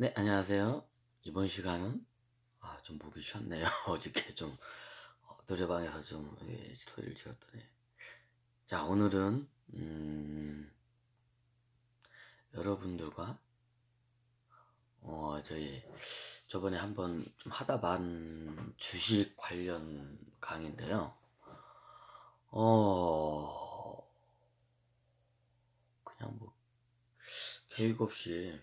네, 안녕하세요. 이번 시간은 좀 목이 쉬었네요. 어저께 좀 노래방에서 좀 소리를 지었더니. 자, 오늘은 여러분들과 저희 저번에 한번 좀 하다 만 주식 관련 강의인데요. 그냥 뭐 계획 없이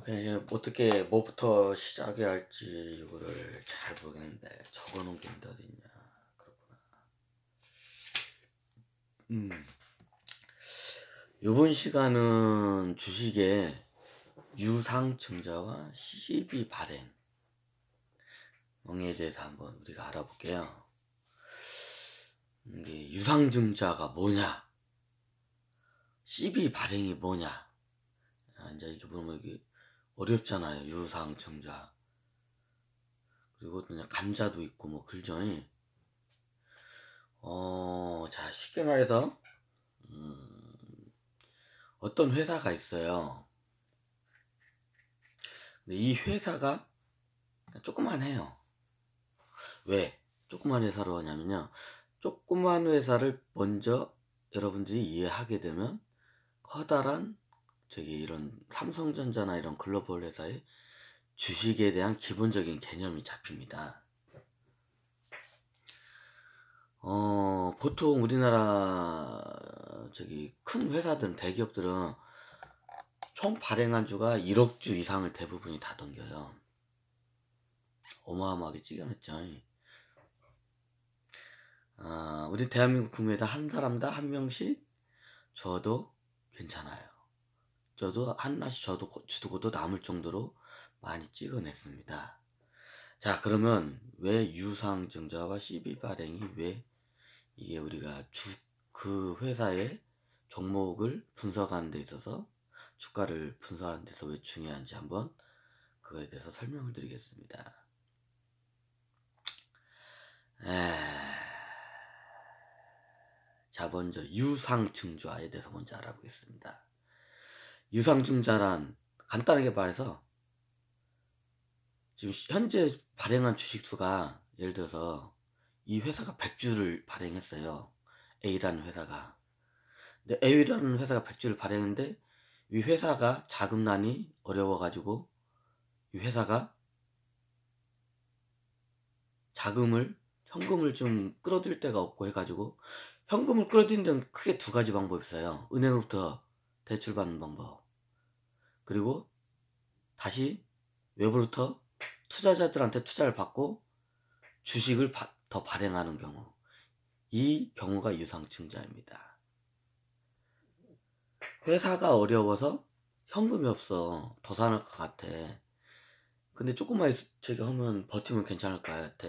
그냥 이제 어떻게 뭐부터 시작해야 할지 이거를 잘 모르겠는데 적어놓은 게 어디 있냐. 그렇구나. 이번 시간은 주식의 유상증자와 시비 발행에 대해서 한번 우리가 알아볼게요. 이게 유상증자가 뭐냐, 시비 발행이 뭐냐. 이제 이게 보면 이게 어렵잖아요. 유상증자. 그리고 그냥 감자도 있고 뭐 그죠. 자, 쉽게 말해서 어떤 회사가 있어요. 근데 이 회사가 조그만해요. 왜 조그만 회사로 하냐면요, 조그만 회사를 먼저 여러분들이 이해하게 되면 커다란 이런 삼성전자나 이런 글로벌 회사의 주식에 대한 기본적인 개념이 잡힙니다. 보통 우리나라 큰 회사들은, 대기업들은 총 발행한 주가 1억 주 이상을 대부분이 다 넘겨요. 어마어마하게 찍어냈죠. 우리 대한민국 국민에다 한 사람당 한 명씩 줘도 괜찮아요. 저도 하나씩 주고도 남을 정도로 많이 찍어냈습니다. 자, 그러면 왜 유상증자와 시비 발행이 왜 이게 우리가 그 회사의 종목을 분석하는 데 있어서, 주가를 분석하는 데서 왜 중요한지 한번 그거에 대해서 설명을 드리겠습니다. 자, 먼저 유상증자에 대해서 먼저 알아보겠습니다. 유상증자란 간단하게 말해서 지금 현재 발행한 주식수가, 예를 들어서 이 회사가 100주를 발행했어요. A라는 회사가. 근데 A라는 회사가 100주를 발행했는데 이 회사가 자금난이 어려워가지고 이 회사가 현금을 좀 끌어들일 데가 없고 해가지고, 현금을 끌어들이는 데는 크게 두 가지 방법이 있어요. 은행으로부터 대출받는 방법, 그리고 다시 외부로부터 투자자들한테 투자를 받고 주식을 더 발행하는 경우, 이 경우가 유상증자입니다. 회사가 어려워서 현금이 없어, 더 사는 것 같아. 근데 조금만 하면 버티면 괜찮을 것 같아.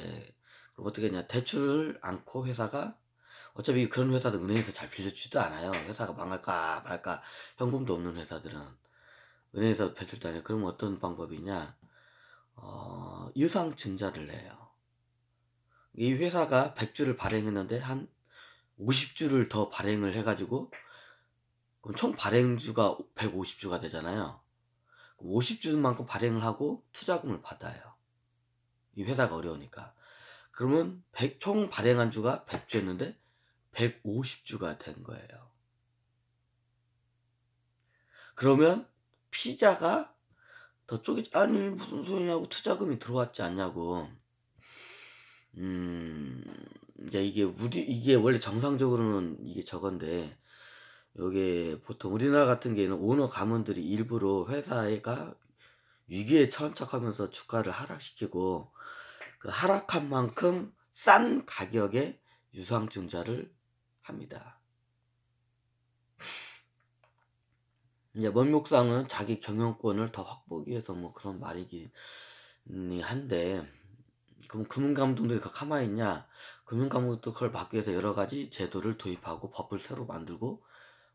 그럼 어떻게 했냐, 대출을 않고 회사가, 어차피 그런 회사들 은행에서 잘 빌려주지도 않아요. 회사가 망할까 말까, 현금도 없는 회사들은 은행에서 대출도 안 해요. 그러면 어떤 방법이냐, 유상증자를 내요. 이 회사가 100주를 발행했는데 한 50주를 더 발행을 해가지고, 그럼 총 발행주가 150주가 되잖아요. 50주만큼 발행을 하고 투자금을 받아요. 이 회사가 어려우니까. 그러면 총 발행한 주가 100주였는데 150주가 된 거예요. 그러면 피자가 더 아니 무슨 소리냐고, 투자금이 들어왔지 않냐고. 이제 이게 원래 정상적으로는 이게 저건데, 여기 보통 우리나라 같은 경우에는 오너 가문들이 일부러 회사가 위기에 처한 척하면서 주가를 하락시키고, 그 하락한 만큼 싼 가격에 유상증자를 합니다. 이제 원목상은 자기 경영권을 더 확보하기 위해서 뭐 그런 말이긴 한데, 그럼 금융감독들이 가만히 있냐? 금융감독도 그걸 막기 위해서 여러 가지 제도를 도입하고 법을 새로 만들고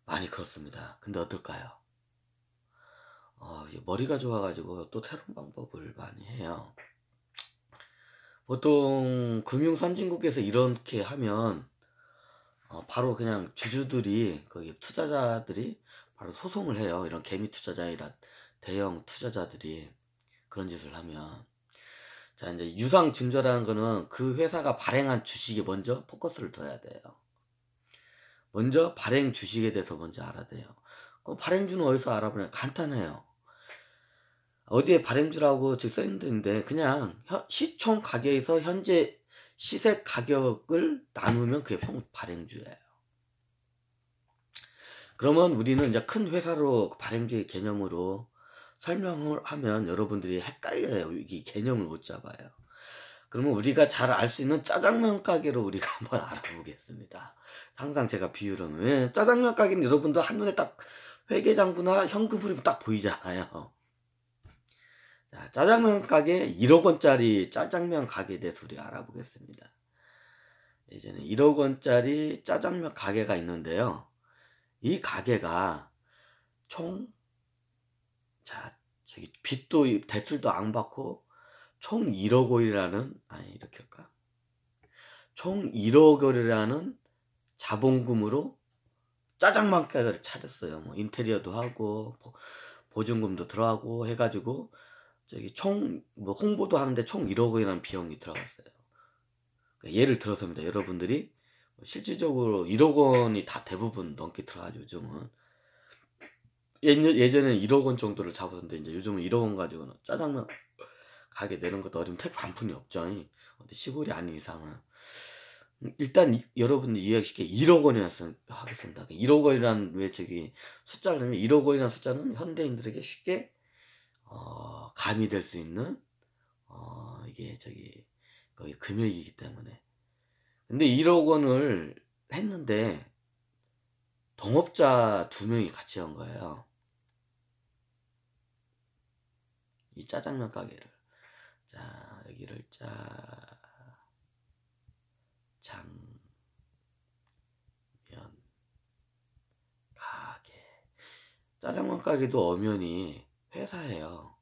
많이 그렇습니다. 근데 어떨까요? 머리가 좋아가지고 또 새로운 방법을 많이 해요. 보통 금융 선진국에서 이렇게 하면 바로 그냥 주주들이, 거기 투자자들이 바로 소송을 해요. 이런 개미 투자자이라 대형 투자자들이 그런 짓을 하면. 자, 이제 유상증자라는 거는 그 회사가 발행한 주식에 먼저 포커스를 둬야 돼요. 먼저 발행 주식에 대해서 먼저 알아야 돼요. 그럼 발행주는 어디서 알아보냐? 간단해요. 어디에 발행주라고 즉 써있는데 그냥 시총 가격에서 현재 시세 가격을 나누면 그게 발행주예요. 그러면 우리는 이제 큰 회사로 발행주의 개념으로 설명을 하면 여러분들이 헷갈려요. 이 개념을 못 잡아요. 그러면 우리가 잘 알 수 있는 짜장면 가게로 우리가 한번 알아보겠습니다. 항상 제가 비유를, 짜장면 가게는 여러분들 한눈에 딱 회계장부나 현금흐름이 딱 보이잖아요. 자, 짜장면 가게 1억 원짜리 짜장면 가게에 대해서 우리가 알아보겠습니다. 예전에 1억 원짜리 짜장면 가게가 있는데요. 이 가게가 저기 빚도 대출도 안 받고 총 1억 원이라는, 이렇게 할까? 총 1억 원이라는 자본금으로 짜장면 가게를 차렸어요. 뭐 인테리어도 하고 보증금도 들어가고 해가지고 저기 뭐 홍보도 하는데 총 1억 원이라는 비용이 들어갔어요. 그러니까 예를 들어서입니다. 여러분들이 실질적으로 1억 원이 다 대부분 넘게 들어가죠. 요즘은. 예전에는 1억 원 정도를 잡았는데 이제 요즘은 1억 원 가지고는 짜장면 가게 내는 것도 어려면 택 반푼이 없죠. 근데 시골이 아닌 이상은. 일단 여러분들 이해하시게 1억 원이나 하겠습니다. 1억 원이라는 왜 저기 숫자를 내면 1억 원이라는 숫자는 현대인들에게 쉽게 가미될 수 있는 이게 저기 거의 금액이기 때문에. 근데 1억 원을 했는데 동업자 2명이 같이 한 거예요. 이 짜장면 가게를. 자, 여기를 장면 가게. 짜장면 가게도 엄연히 회사예요.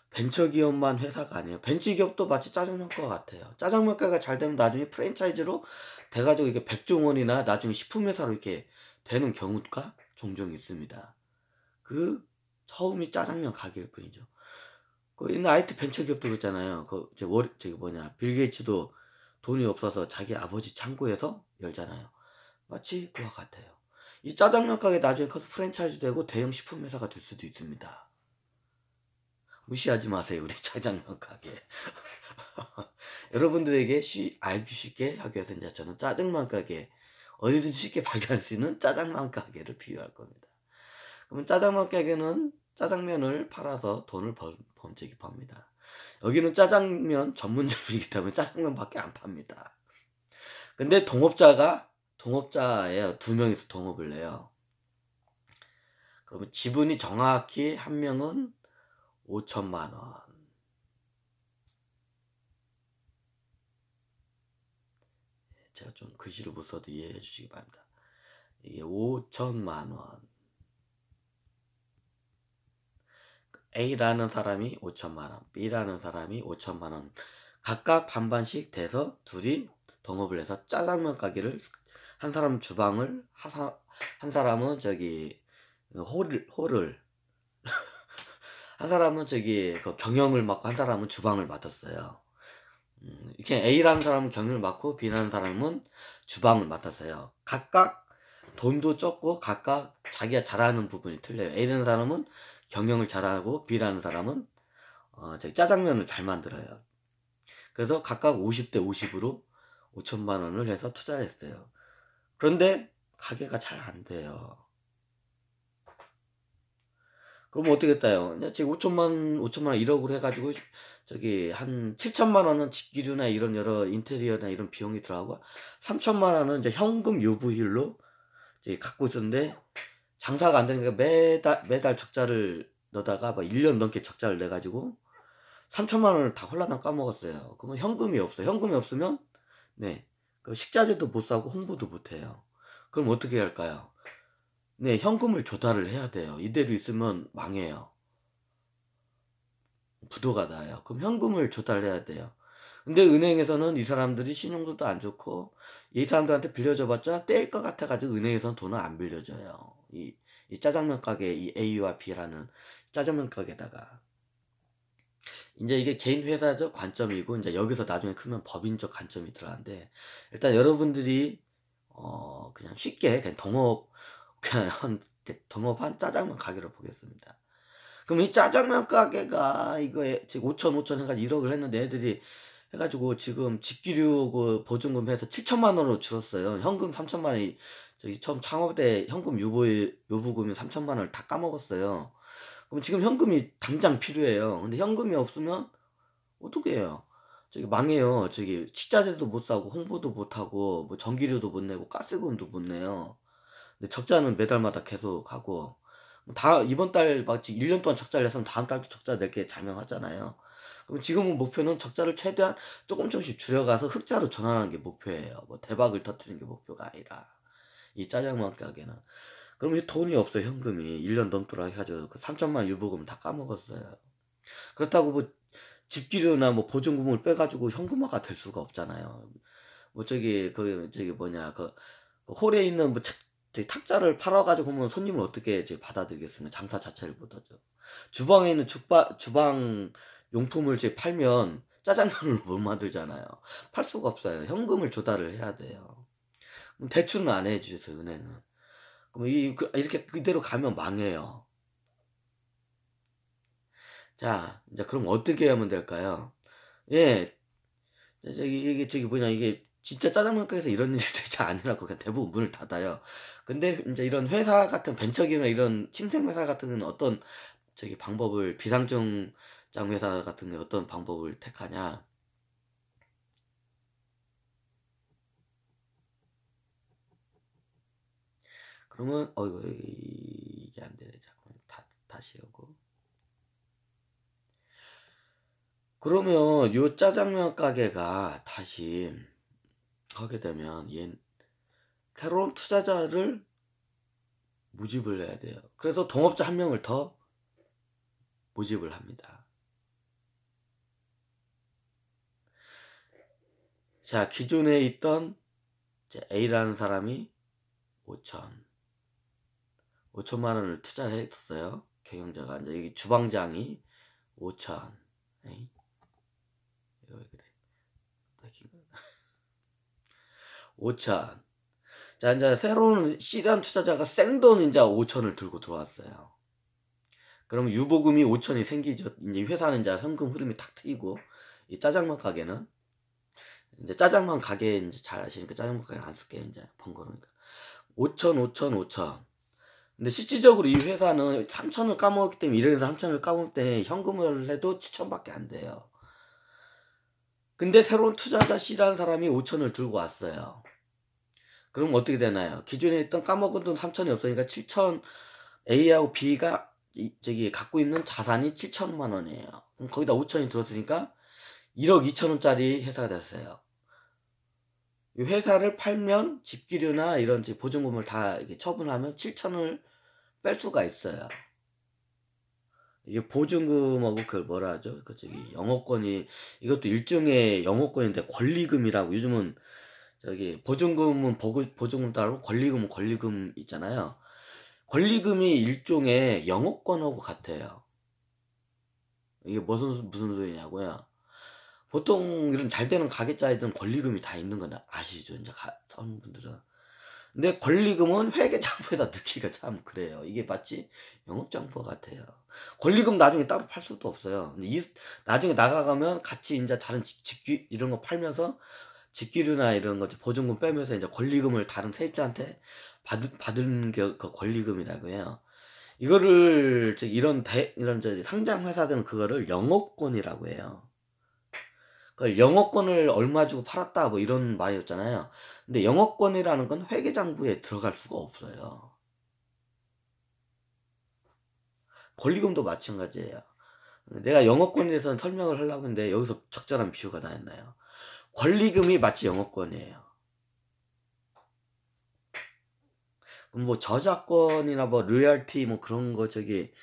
벤처기업만 회사가 아니에요. 벤처기업도 마치 짜장면과 같아요. 짜장면 가게가 잘 되면 나중에 프랜차이즈로 돼가지고 이게 백종원이나 나중에 식품회사로 이렇게 되는 경우가 종종 있습니다. 그 처음이 짜장면 가게일 뿐이죠. 그 있는 IT 벤처기업도 그렇잖아요. 빌 게이츠도 돈이 없어서 자기 아버지 창고에서 열잖아요. 마치 그와 같아요. 이 짜장면 가게 나중에 커서 프랜차이즈 되고 대형 식품회사가 될 수도 있습니다. 무시하지 마세요. 우리 짜장면 가게. 여러분들에게 알기 쉽게 하기 위해서 이제 저는 짜장면 가게, 어디든지 쉽게 발견할 수 있는 짜장면 가게를 비유할 겁니다. 그러면 짜장면 가게는 짜장면을 팔아서 돈을 범죄기 팝니다. 여기는 짜장면 전문점이기 때문에 짜장면밖에 안 팝니다. 근데 동업자예요. 2명이서 동업을 해요. 그러면 지분이 정확히 한 명은 5천만 원. 제가 좀 글씨를 못 써도 이해해 주시기 바랍니다. 이게 5천만 원. A라는 사람이 5천만 원, B라는 사람이 5천만 원. 각각 반반씩 돼서 둘이 동업을 해서 짜장면 가게를, 한 사람은 주방을, 한 사람은 저기 홀을 한 사람은 저기 그 경영을 맡고 한 사람은 주방을 맡았어요. 이렇게 A라는 사람은 경영을 맡고 B라는 사람은 주방을 맡았어요. 각각 돈도 적고 각각 자기가 잘하는 부분이 틀려요. A라는 사람은 경영을 잘하고 B라는 사람은 저기 짜장면을 잘 만들어요. 그래서 각각 50대 50으로 5천만 원을 해서 투자를 했어요. 그런데 가게가 잘 안 돼요. 그럼 어떻게 했다요? 지금 5천만 원 1억으로 해가지고 저기 한 7천만 원은 집기류나 이런 여러 인테리어나 이런 비용이 들어가고 3천만 원은 이제 현금 유부율로 이제 갖고 있었는데 장사가 안 되니까 매달 적자를 넣다가 막 1년 넘게 적자를 내가지고 3천만 원을 다 홀라당 까먹었어요. 그러면 현금이 없어요. 현금이 없으면 그 식자재도 못 사고 홍보도 못 해요. 그럼 어떻게 할까요? 현금을 조달을 해야 돼요. 이대로 있으면 망해요. 부도가 나요. 그럼 현금을 조달해야 돼요. 근데 은행에서는 이 사람들이 신용도도 안 좋고 이 사람들한테 빌려줘 봤자 떼일 것 같아 가지고 은행에서는 돈을 안 빌려줘요. 이 짜장면 가게 이 A와 B라는 짜장면 가게다가. 인제 이게 개인 회사적 관점이고 인제 여기서 나중에 크면 법인적 관점이 들어가는데, 일단 여러분들이 그냥 쉽게 그냥 그냥 동업한 짜장면 가게를 보겠습니다. 그럼 이 짜장면 가게가 이거에 지금 5천 해 가지고 1억을 했는데, 애들이 해 가지고 지금 직기류 그 보증금 해서 7천만 원으로 줄었어요. 현금 3천만 원이 저기 처음 창업 때 현금 유보금이 3천만 원을 다 까먹었어요. 그럼 지금 현금이 당장 필요해요. 근데 현금이 없으면 어떻게 해요? 저기 망해요. 저기 식자재도 못 사고 홍보도 못 하고 뭐 전기료도 못 내고 가스금도 못 내요. 근데 적자는 매달마다 계속 가고, 다 이번 달 마치 1년 동안 적자를 냈으면 다음 달도 적자 낼게 자명하잖아요. 그럼 지금은 목표는 적자를 최대한 조금씩 줄여가서 흑자로 전환하는 게 목표예요. 뭐 대박을 터뜨리는 게 목표가 아니라, 이 짜장면 가게는. 그럼 이 돈이 없어요. 현금이 1년 넘도록 해가지고 그 3천만 유보금 다 까먹었어요. 그렇다고 뭐 집기료나 뭐 보증금을 빼가지고 현금화가 될 수가 없잖아요. 뭐 저기 뭐냐 그 홀에 있는 뭐 저기 탁자를 팔아가지고 보면 손님을 어떻게 이제 받아들이겠습니까? 장사 자체를 못하죠. 주방에 있는 주방 용품을 이제 팔면 짜장면을 못 만들잖아요. 팔 수가 없어요. 현금을 조달을 해야 돼요. 그럼 대출은 안 해주세요, 은행은. 그럼 이렇게 그대로 가면 망해요. 자, 이제 그럼 어떻게 하면 될까요? 예, 저기 뭐냐, 이게 진짜 짜장면 가게에서 이런 일이 되지 않으라고 그냥 대부분 문을 닫아요. 근데 이제 이런 회사 같은 벤처기업이나 이런 신생회사 같은 경우는 어떤 저기 방법을, 비상증장 회사 같은 게 어떤 방법을 택하냐? 그러면 어이구, 이게 안 되네. 잠깐만, 다시 하고. 그러면 요 짜장면 가게가 다시 하게 되면 얘 새로운 투자자를 모집을 해야 돼요. 그래서 동업자 한 명을 더 모집을 합니다. 자, 기존에 있던 이제 A라는 사람이 5천만 원을 투자를 했어요. 경영자가. 이제 여기 주방장이 5천. 에이, 이거 왜 그래? 5천. 자, 이제 새로운 C라는 투자자가 생돈 이제 5천을 들고 들어왔어요. 그럼 유보금이 5천이 생기죠. 이제 회사는 이제 현금 흐름이 탁 트이고, 이 짜장면 가게는 이제 짜장면 가게 이제 잘 아시니까 짜장면 가게는 안 쓸게요. 이제 번거로우니까. 5천. 근데 실질적으로 이 회사는 3천을 까먹었기 때문에, 이래서 3천을 까먹을 때 현금을 해도 7천밖에 안 돼요. 근데 새로운 투자자 C라는 사람이 5천을 들고 왔어요. 그럼 어떻게 되나요? 기존에 있던 까먹은 돈 3천이 없으니까 7천, A하고 B가 저기 갖고 있는 자산이 7천만 원이에요. 그럼 거기다 5천이 들었으니까 1억 2천 원짜리 회사가 됐어요. 이 회사를 팔면 집기료나 이런 보증금을 다 처분하면 7천을 뺄 수가 있어요. 이게 보증금하고 그걸 뭐라 하죠? 그 저기 영업권이, 이것도 일종의 영업권인데 권리금이라고. 요즘은 저기 보증금은 보증금 따르고 권리금은 권리금 있잖아요. 권리금이 일종의 영업권하고 같아요. 이게 무슨 소리냐고요? 보통 이런 잘 되는 가게자들은 권리금이 다 있는 건 아시죠? 이제 사원분들은. 근데 권리금은 회계장부에다 넣기가 참 그래요. 이게 마치 영업장부 같아요. 권리금 나중에 따로 팔 수도 없어요. 근데 나중에 나가가면 같이 이제 다른 직기 이런 거 팔면서 직기류나 이런 거 보증금 빼면서 이제 권리금을 다른 세입자한테 받은 게 그 권리금이라고 해요. 이거를 이런 상장 회사들은 그거를 영업권이라고 해요. 그걸 영업권을 얼마 주고 팔았다 뭐 이런 말이었잖아요. 근데 영업권이라는 건 회계장부에 들어갈 수가 없어요. 권리금도 마찬가지예요. 내가 영업권에 대해서는 설명을 하려고 했는데 여기서 적절한 비유가 나왔나요? 권리금이 마치 영업권이에요. 그럼 뭐 저작권이나 뭐 로열티 뭐 그런 거 저기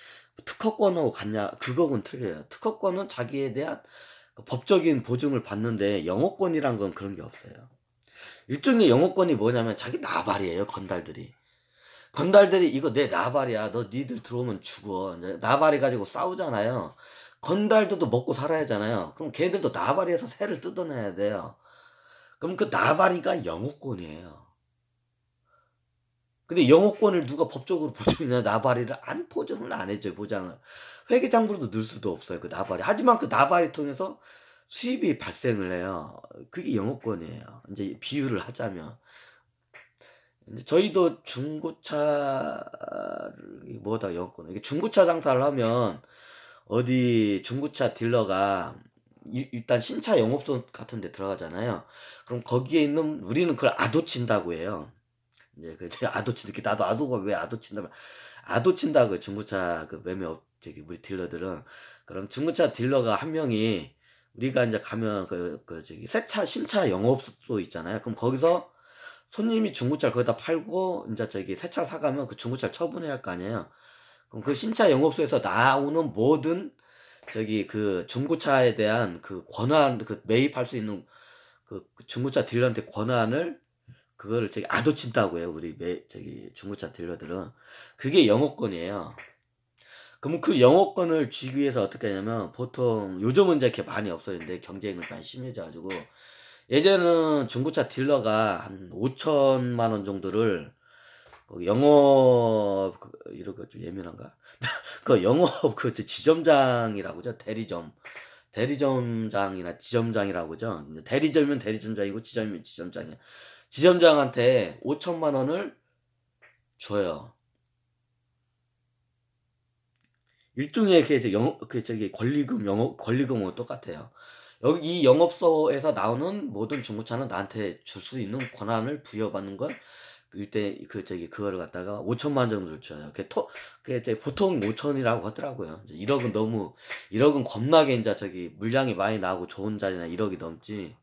특허권하고 같냐? 그거는 틀려요. 특허권은 자기에 대한 그 법적인 보증을 받는데 영업권이란 건 그런 게 없어요. 일종의 영업권이 뭐냐면 자기 나발이에요. 건달들이. 건달들이 이거 내 나발이야. 너 니들 들어오면 죽어. 이제 나발이 가지고 싸우잖아요. 건달들도 먹고 살아야 하잖아요. 그럼 걔들도 나발이에서 새를 뜯어내야 돼요. 그럼 그 나발이가 영업권이에요. 근데 영업권을 누가 법적으로 보증이냐? 나발이를 보증을 안 해줘요. 보장을. 회계장부로도 넣을 수도 없어요. 그 나발이. 하지만 그 나발이 통해서 수입이 발생을 해요. 그게 영업권이에요. 이제 비유를 하자면. 이제 저희도 중고차를 뭐다 영업권. 이게 중고차 장사를 하면 어디 중고차 딜러가 일단 신차 영업소 같은 데 들어가잖아요. 그럼 거기에 있는 우리는 그걸 아도친다고 해요. 이제 그 아도치 이렇게 나도 아도가 왜 아도친다면 아도친다고 중고차 그 매매업 저기 우리 딜러들은. 그럼 중고차 딜러가 한 명이 우리가 이제 가면 그 저기 새차 신차 영업소 있잖아요. 그럼 거기서 손님이 중고차를 거기다 팔고 이제 저기 새 차를 사가면 그 중고차를 처분해야 할 거 아니에요. 그럼 그 신차 영업소에서 나오는 모든 저기 그 중고차에 대한 그 권한, 그 매입할 수 있는 그 중고차 딜러한테 권한을 그거를 저기 아도친다고 해요. 우리 저기 중고차 딜러들은. 그게 영업권이에요. 그럼 그 영업권을 쥐기 위해서 어떻게 하냐면 보통 요즘은 이제 이렇게 많이 없어졌는데 경쟁이 많이 심해져가지고 예전에는 중고차 딜러가 한 5천만 원 정도를 그 영업 이런 거 좀 예민한가? 그 영업 그 지점장이라고 죠. 대리점장이나 지점장이라고 그죠. 대리점이면 대리점장이고 지점이면 지점장이야. 지점장한테 5천만 원을 줘요. 일종의 그 저기 권리금은 똑같아요. 여기 이 영업소에서 나오는 모든 중고차는 나한테 줄 수 있는 권한을 부여받는 건 이때 그 저기 그거를 갖다가 5천만 정도를 줘요. 그게 이제 보통 5천이라고 하더라고요. 이제 1억은 겁나게 이제 저기 물량이 많이 나오고 좋은 자리나 1억이 넘지.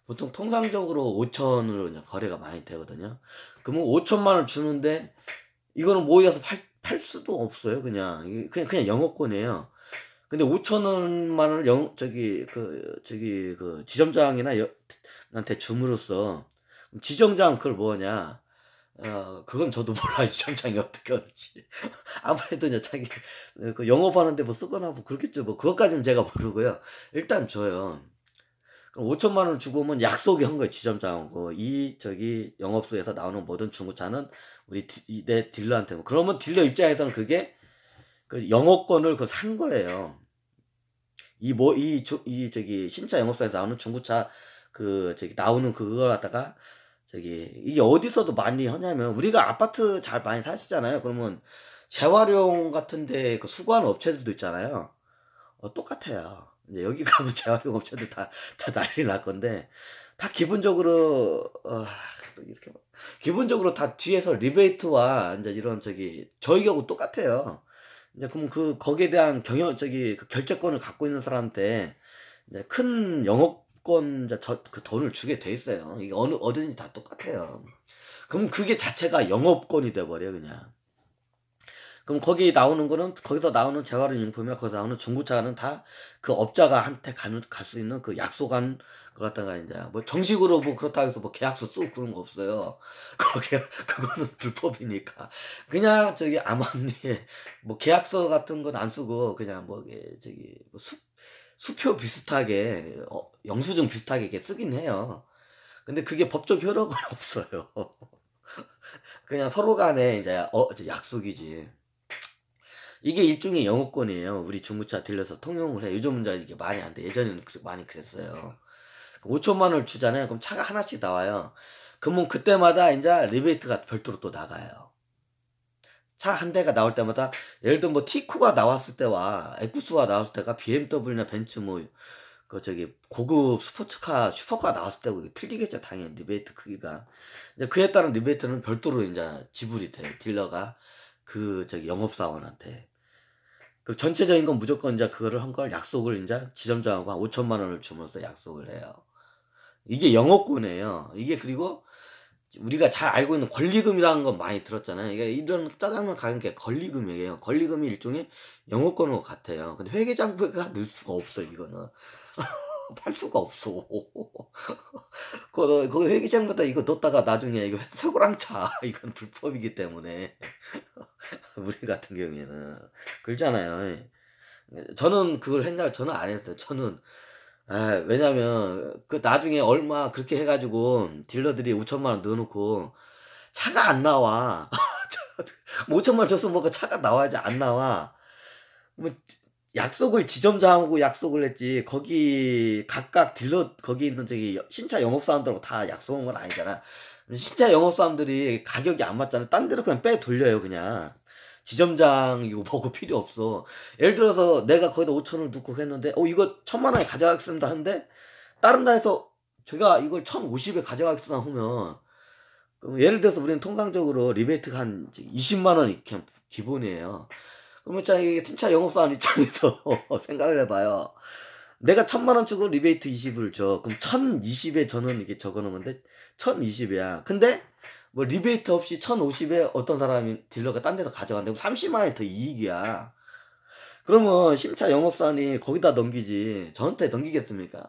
보통 통상적으로 5천으로 이제 거래가 많이 되거든요. 그러면 5천만 원 주는데 이거는 모여서 팔 수도 없어요. 그냥 영업권이에요. 근데 5천 원만 원을 그 지점장이나 한테 줌으로써 지점장 그걸 뭐냐? 그건 저도 몰라요. 지점장이 어떻게 하는지. 아무래도 이제 자기 그 영업하는데 뭐 쓰거나 뭐 그렇겠죠. 뭐 그것까지는 제가 모르고요. 일단 줘요. 그럼 5천만 원 주고 오면 약속이 한 거예요. 지점장하고 이 저기 영업소에서 나오는 모든 중고차는 내 딜러한테 뭐 그러면 딜러 입장에서는 그게 그 영업권을 그 산 거예요. 이 저기 신차 영업소에서 나오는 중고차 그 저기 나오는 그걸 갖다가 저기 이게 어디서도 많이 하냐면 우리가 아파트 잘 많이 사시잖아요. 그러면 재활용 같은데 그 수거하는 업체들도 있잖아요. 똑같아요. 이제 여기 가면 재활용 업체들 다 난리 날 건데 다 기본적으로 이렇게 기본적으로 다 뒤에서 리베이트와 이제 이런 저기 저희 경우 똑같아요. 이제 그럼 거기에 대한 그 결제권을 갖고 있는 사람한테 이제 큰 영업권 이제 그 돈을 주게 돼 있어요. 이게 어디든지 다 똑같아요. 그럼 그게 자체가 영업권이 돼 버려 그냥. 그럼 거기서 나오는 재활용 용품이나 거기서 나오는 중고차는 다 그 업자가 한테 갈 수 있는 그 약속한 거 갖다가 이제 뭐 정식으로 뭐 그렇다고 해서 뭐 계약서 쓰고 그런 거 없어요. 그거는 불법이니까. 그냥 저기 암암리에 뭐 계약서 같은 건 안 쓰고 그냥 뭐 저기 뭐 수표 비슷하게 영수증 비슷하게 이렇게 쓰긴 해요. 근데 그게 법적 효력은 없어요. 그냥 서로 간에 이제 약속이지. 이게 일종의 영업권이에요. 우리 중고차 딜러서 통용을 해. 요즘은 이게 많이 안 돼. 예전에는 많이 그랬어요. 5천만 원을 주잖아요. 그럼 차가 하나씩 나와요. 그러면 그때마다 이제 리베이트가 별도로 또 나가요. 차 한 대가 나올 때마다 예를 들어 뭐 티쿠가 나왔을 때와 에쿠스가 나왔을 때가 BMW나 벤츠 뭐 그 저기 고급 스포츠카 슈퍼카 나왔을 때고 틀리겠죠. 당연히 리베이트 크기가. 이제 그에 따른 리베이트는 별도로 이제 지불이 돼요. 딜러가 그 저기 영업사원한테. 그 전체적인 건 무조건 이제 그거를 한 걸 약속을 이제 지점장하고 한 5천만 원을 주면서 약속을 해요. 이게 영업권이에요. 이게 그리고 우리가 잘 알고 있는 권리금이라는 건 많이 들었잖아요. 이게 이런 짜장면 가격이 권리금이에요. 권리금이 일종의 영업권과 같아요. 근데 회계장부가 넣을 수가 없어요. 이거는 팔 수가 없어. 그 회계장부터 이거 넣었다가 나중에 이거 쇠고랑 차. 이건 불법이기 때문에. 우리 같은 경우에는. 그렇잖아요. 저는 그걸 했냐? 저는 안 했어요. 저는, 왜냐면, 그 나중에 얼마 그렇게 해가지고 딜러들이 5천만 원 넣어놓고 차가 안 나와. 5천만 원 줬으면 뭐가 차가 나와야지 안 나와. 뭐 약속을 지점장하고 약속을 했지 거기 각각 딜러 거기 있는 저기 신차 영업사람들하고 다 약속한 건 아니잖아. 신차 영업사람들이 가격이 안 맞잖아. 딴 데로 그냥 빼 돌려요 그냥. 지점장 이거 보고 필요 없어. 예를 들어서 내가 거기다 5천 원 넣고 했는데 이거 1,000만 원에 가져가겠습니다 하는데 다른 데에서 제가 이걸 1,050에 가져가겠습니다 하면 그럼 예를 들어서 우리는 통상적으로 리베이트가 한 20만 원이 그냥 기본이에요. 그러면 자, 이게 팀차 영업사원 입장에서 생각을 해봐요. 내가 1,000만 원 주고 리베이트 20을 줘. 그럼 1,020에 저는 이게 적어놓은 건데 1,020이야. 근데 뭐 리베이트 없이 1,050에 어떤 사람이 딜러가 딴 데서 가져간다고 30만 원이 더 이익이야. 그러면 심차 영업사원이 거기다 넘기지 저한테 넘기겠습니까?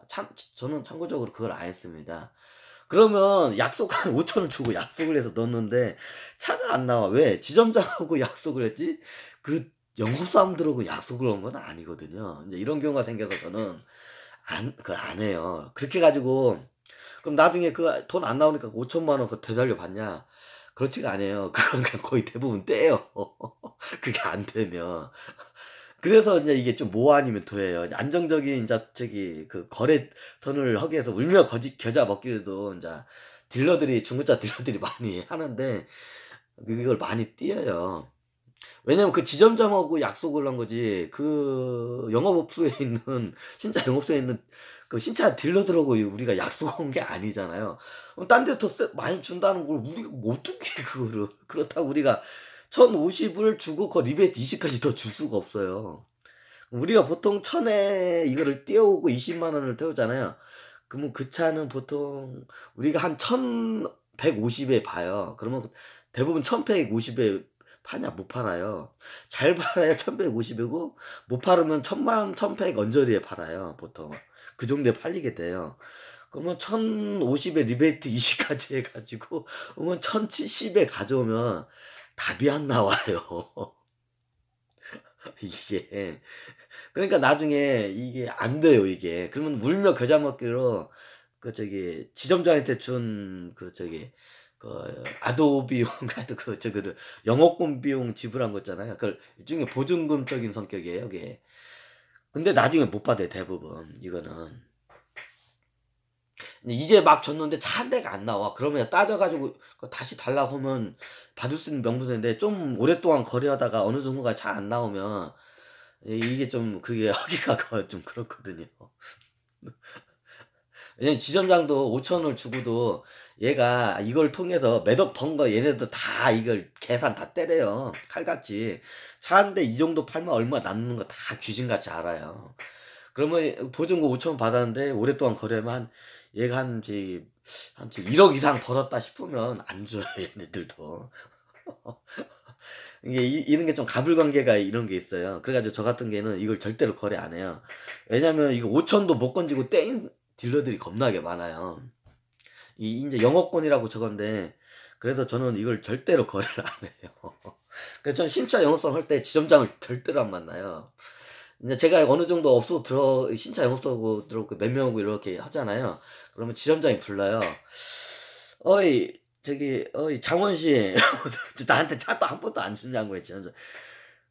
저는 참고적으로 그걸 안 했습니다. 그러면 약속한 5천 원 주고 약속을 해서 넣었는데 차가 안 나와. 왜? 지점장하고 약속을 했지 그 영업사원들하고 약속을 한 건 아니거든요. 이제 이런 경우가 생겨서 저는 그걸 안 해요. 그렇게 가지고 그럼 나중에 그 돈 안 나오니까 5천만 원 그거 되살려 받냐? 그렇지가 않아요. 그건 그냥 거의 대부분 떼요. 그게 안 되면. 그래서 이제 이게 좀 뭐 아니면 도예요. 안정적인 이제 저기 그 거래선을 하기 위해서 울며 겨자 먹기로도 이제 딜러들이 중고차 딜러들이 많이 하는데 그걸 많이 띄어요. 왜냐면 그 지점장하고 약속을 한 거지 그 영업업소에 있는 신차 영업소에 있는 그 신차 딜러들하고 우리가 약속한 게 아니잖아요. 그럼 딴 데 더 많이 준다는 걸 우리가 뭐 어떻게 그거를 그렇다고 우리가 1,050을 주고 그 리베이트 20까지 더 줄 수가 없어요. 우리가 보통 1,000에 이거를 띄워오고 20만 원을 태우잖아요. 그러면 그 차는 보통 우리가 한 1,150에 봐요. 그러면 대부분 1,150에 파냐? 못 팔아요. 잘 팔아야 1,150이고 못 팔으면 1,000만 1,100 언저리에 팔아요. 보통 그 정도에 팔리게 돼요. 그러면 1,050에 리베이트 20까지 해가지고 그러면 1,070에 가져오면 답이 안 나와요. 이게 그러니까 나중에 이게 안 돼요 이게. 그러면 울며 겨자 먹기로 그 저기 지점장한테 준 그 저기 그 아도 비용 같은 그 저거를 영업권 비용 지불한 거 있잖아요. 그걸 일종의 보증금적인 성격이에요 이게. 근데 나중에 못 받아요 대부분 이거는. 이제 막 줬는데 차 한 대가 안 나와. 그러면 따져가지고 다시 달라고 하면 받을 수 있는 명분인데 좀 오랫동안 거래하다가 어느 정도가 차 안 나오면 이게 좀 그게 하기가 좀 그렇거든요. 왜냐면 지점장도 5천 원을 주고도 얘가 이걸 통해서 매덕 번 거 얘네도 다 이걸 계산 다 때려요. 칼같이. 차 한 대 이 정도 팔면 얼마 남는 거 다 귀신같이 알아요. 그러면 보증금 5천 원 받았는데 오랫동안 거래만 얘가 한 1억 이상 벌었다 싶으면 안 줘요 얘네들도. 이게 이런 게 좀 가불관계가 이런 게 있어요. 그래가지고 저 같은 경우는 이걸 절대로 거래 안 해요. 왜냐면 이거 5천도 못 건지고 떼인 딜러들이 겁나게 많아요. 이제 영업권이라고 저건데 그래서 저는 이걸 절대로 거래를 안 해요. 그래서 저는 신차 영업소 할 때 지점장을 절대로 안 만나요. 이제 제가 어느 정도 업소 신차 영업소하고 들어오고 몇 명하고 이렇게 하잖아요. 그러면 지점장이 불러요. 어이 어이 장원 씨 나한테 차도 한 번도 안 주냐고요 지점장.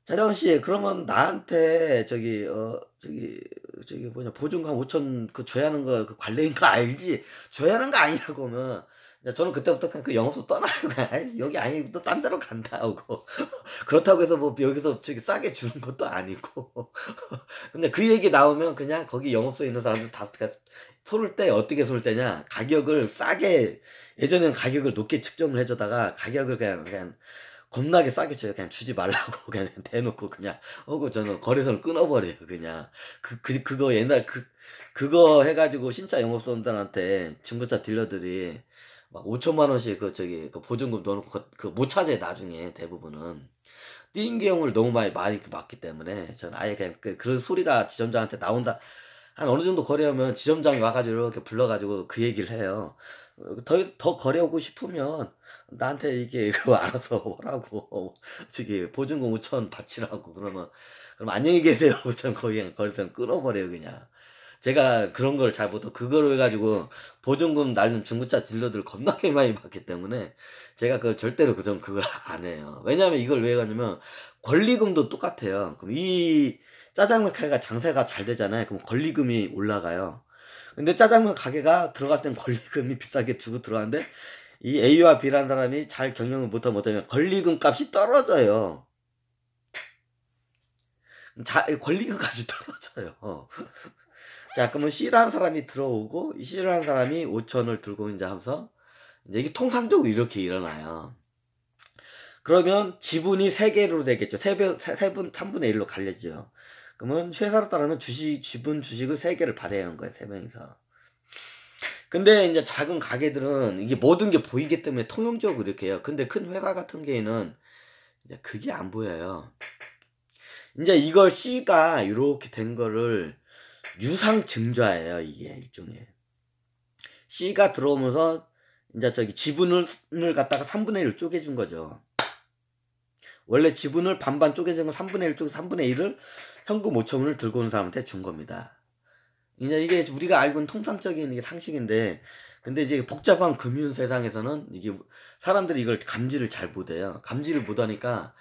자정 씨, 그러면 나한테 뭐냐 보증금 5천 그 줘야 하는 거 그 관례인 거 알지? 줘야 하는 거 아니냐고 하면 이제 저는 그때부터 그냥 그 영업소 떠나요. 그냥 여기 아니고 또 딴 데로 간다 하고 그렇다고 해서 뭐 여기서 싸게 주는 것도 아니고 근데 그 얘기 나오면 그냥 거기 영업소에 있는 사람들 다 소를 때 어떻게 소를 때냐 가격을 싸게 예전에는 가격을 높게 측정을 해주다가 가격을 그냥 겁나게 싸게 줘요. 그냥 주지 말라고 그냥 대놓고 그냥 하고 저는 거래선을 끊어버려요. 그냥 그거 옛날 그거 해가지고 신차 영업소들한테 중고차 딜러들이 막 5천만 원씩 그 보증금 넣어놓고 못 찾아요. 나중에 대부분은 띵 경우를 너무 많이 맞기 때문에 저는 아예 그냥 그런 소리가 지점장한테 나온다 한 어느 정도 거래하면 지점장이 와가지고 이렇게 불러가지고 그 얘기를 해요. 더 거래하고 싶으면 나한테 이게 그거 알아서 하라고 저기 보증금 5천 바치라고 그러면 그럼 안녕히 계세요. 5천 거의 그냥 거래선 끊어버려요 그냥. 제가 그런 걸 잘 못하고 그걸 해가지고 보증금 날는 중고차 딜러들 겁나게 많이 받기 때문에 제가 그 절대로 그걸 안 해요. 왜냐면 이걸 왜 하냐면 권리금도 똑같아요. 그럼 이 짜장면 가게가 장사가 잘 되잖아요. 그럼 권리금이 올라가요. 근데 짜장면 가게가 들어갈 땐 권리금이 비싸게 주고 들어가는데 이 A와 B라는 사람이 잘 경영을 못하면 권리금 값이 떨어져요. 권리금 값이 떨어져요. 자, 그러면 C라는 사람이 들어오고 이 C라는 사람이 5천을 들고 이제 하면서 이제 이게 통상적으로 이렇게 일어나요. 그러면 지분이 3개로 되겠죠. 3분의 1로 갈려지죠. 그러면 회사로 따르면 지분 주식을 3개를 발행한 는 거예요. 3명이서. 근데 이제 작은 가게들은 이게 모든 게 보이기 때문에 통용적으로 이렇게 해요. 근데 큰 회사 같은 경우에는 이제 그게 안 보여요. 이제 이걸 C가 이렇게 된 거를 유상증자예요. 이게 일종의. C가 들어오면서 이제 저기 지분을 갖다가 3분의 1을 쪼개준 거죠. 원래 지분을 반반 쪼개진 건 3분의 1 쪽에서 3분의 1을 현금 5천원을 들고 온 사람한테 준 겁니다. 이제 이게 우리가 알고 있는 통상적인 이게 상식인데, 근데 이제 복잡한 금융 세상에서는 이게 사람들이 이걸 감지를 잘 못해요. 감지를 못하니까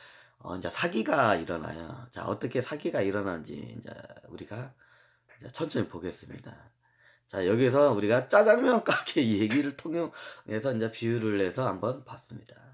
이제 사기가 일어나요. 자, 어떻게 사기가 일어나는지 이제 우리가 이제 천천히 보겠습니다. 자, 여기서 우리가 짜장면 가게 얘기를 통해서 이제 비유를 해서 한번 봤습니다.